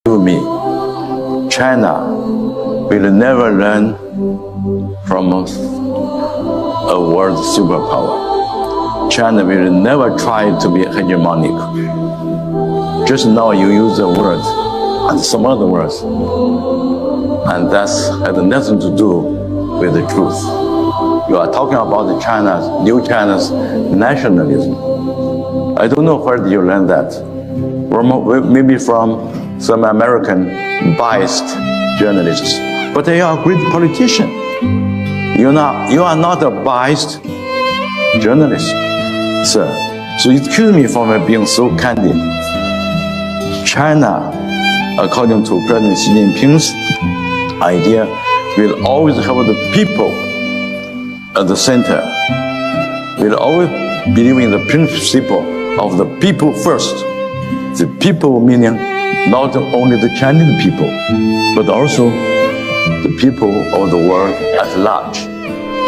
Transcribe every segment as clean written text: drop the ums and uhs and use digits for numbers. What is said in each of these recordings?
to me, China will never learn from a world superpower. China will never try to be hegemonic. Just now you use the word and some other words, and that had nothing to do with the truth. You are talking about the new China's nationalism. I don't know where did you learn that. Maybe from some American biased journalists. But you are a great politician. You are not a biased journalist, sir. So excuse me for being so candid. China, according to President Xi Jinping's idea, will always have the people at the center. Will always believe in the principle of the people first. The people meaning not only the Chinese people, but also the people of the world at large.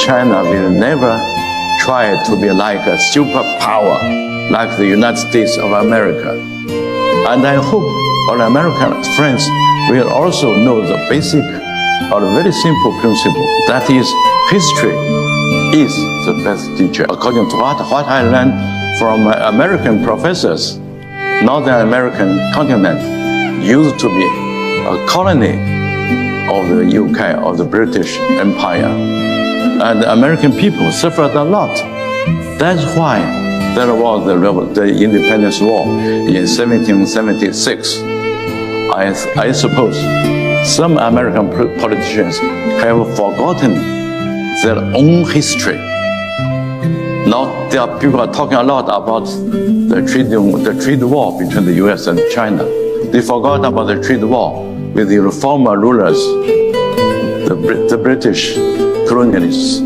China will never try to be like a superpower, like the United States of America. And I hope our American friends will also know the basic or very simple principle. That is, history is the best teacher. According to what I learned from American professors, Northern American continent used to be a colony of the UK, of the British Empire. And the American people suffered a lot. That's why there was the independence war in 1776. I suppose some American politicians have forgotten their own history. Now people are talking a lot about the trade war between the US and China. They forgot about the trade war with the former rulers, the British colonialists.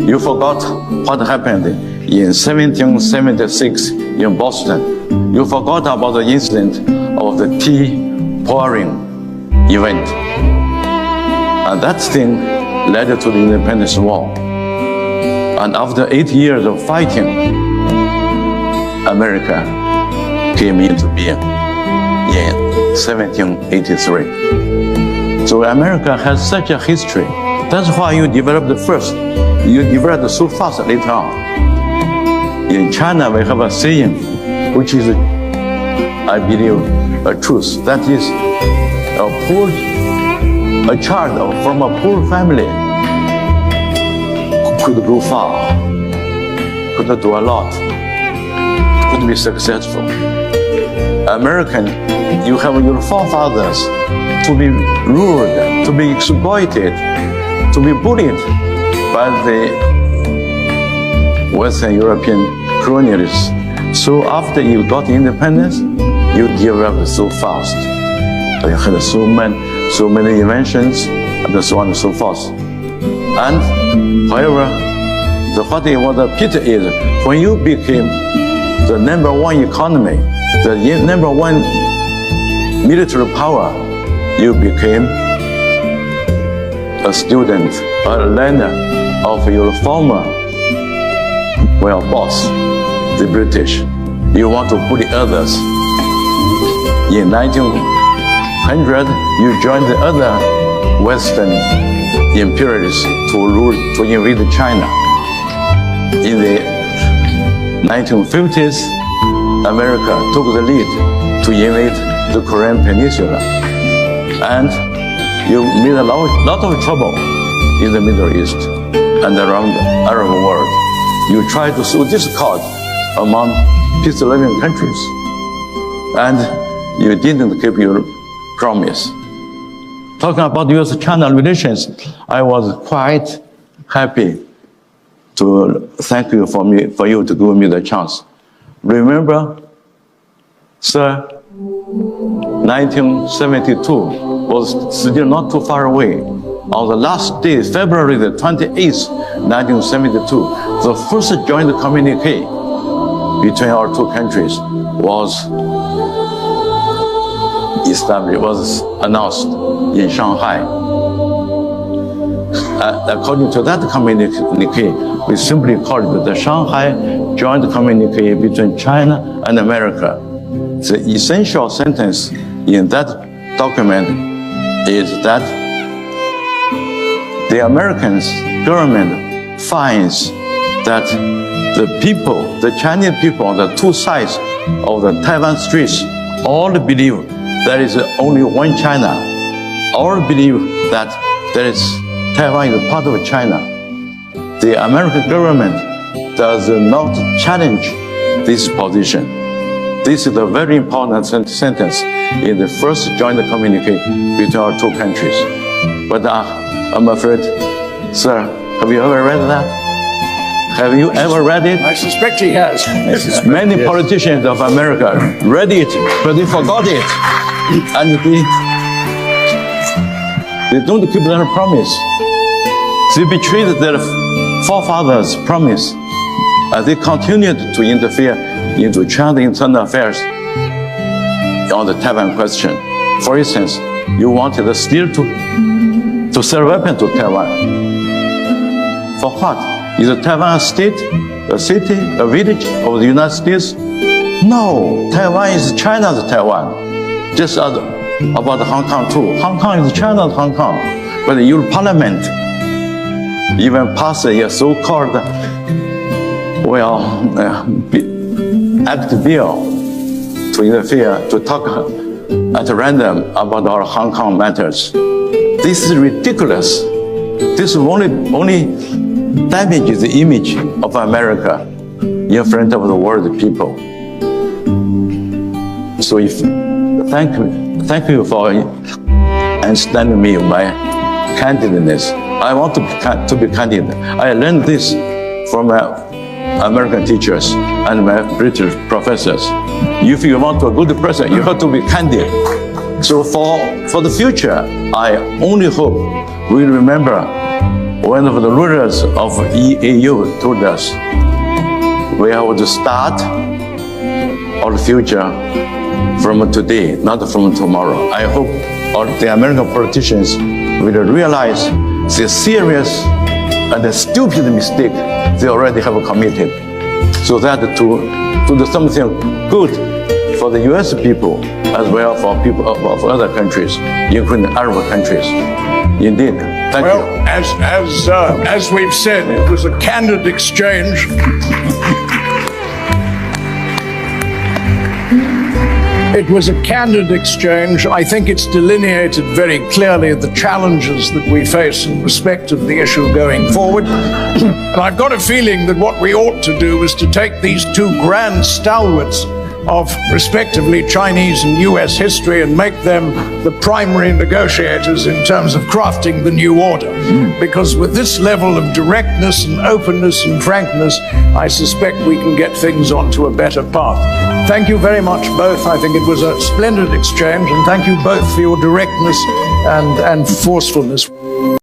You forgot what happened in 1776 in Boston. You forgot about the incident of the tea pouring event. And that thing led to the independence war. And after 8 years of fighting, America came into being in 1783. So America has such a history. That's why you developed first. You developed so fast later on. In China, we have a saying, which is, I believe, a truth. That is, a child from a poor family could go far, could do a lot, could be successful. American, you have your forefathers to be ruled, to be exploited, to be bullied by the Western European colonialists. So after you got independence, you developed so fast. You had so many inventions, and so on and so forth. And however, what was a pity is when you became the #1 economy, the #1 military power, you became a student, a learner of your former boss, the British. You want to bully others. In 1900, you joined the other Western imperialists to invade China. In the 1950s, America took the lead to invade the Korean Peninsula. And you made a lot of trouble in the Middle East and around the Arab world. You tried to sow discord among peace-loving countries. And you didn't keep your promise. Talking about US-China relations, I was quite happy to thank you for you to give me the chance. Remember, sir, 1972 was still not too far away. On the last day, February the 28th, 1972, the first joint communique between our two countries was announced in Shanghai. According to that communique, we simply call it the Shanghai Joint Communique between China and America. The essential sentence in that document is that the American government finds that the people, the Chinese people on the two sides of the Taiwan Straits, all believe there is only one China. All believe that Taiwan is part of China. The American government does not challenge this position. This is a very important sentence in the first joint communique between our two countries. But I'm afraid, sir, have you ever read that? Have you ever read it? I suspect he has. Many politicians of America read it, but they forgot it. And they don't keep their promise. They betrayed their forefathers' promise. They continued to interfere into China's internal affairs on the Taiwan question. For instance, you wanted still to sell weapons to Taiwan. For what? Is Taiwan a state, a city, a village of the United States? No, Taiwan is China's Taiwan. Just as about Hong Kong too. Hong Kong is China's Hong Kong. But the European Parliament even passed a so-called, act bill to interfere, to talk at random about our Hong Kong matters. This is ridiculous. This only damages the image of America in front of the world people. So thank you for understanding me, my candidness. I want to be candid. I learned this from American teachers and my British professors. If you want a good person, you have to be candid. So for the future, I only hope we remember one of the rulers of EAU told us, we have to start our future from today, not from tomorrow. I hope all the American politicians will realize the serious and the stupid mistake they already have committed, so that to do something good for the US people as well for people of other countries, including Arab countries. Indeed. Thank you. As we've said, it was a candid exchange. It was a candid exchange. I think it's delineated very clearly the challenges that we face in respect of the issue going forward. And I've got a feeling that what we ought to do is to take these two grand stalwarts of respectively Chinese and US history and make them the primary negotiators in terms of crafting the new order. Because with this level of directness and openness and frankness, I suspect we can get things onto a better path. Thank you very much both. I think it was a splendid exchange, and thank you both for your directness and forcefulness.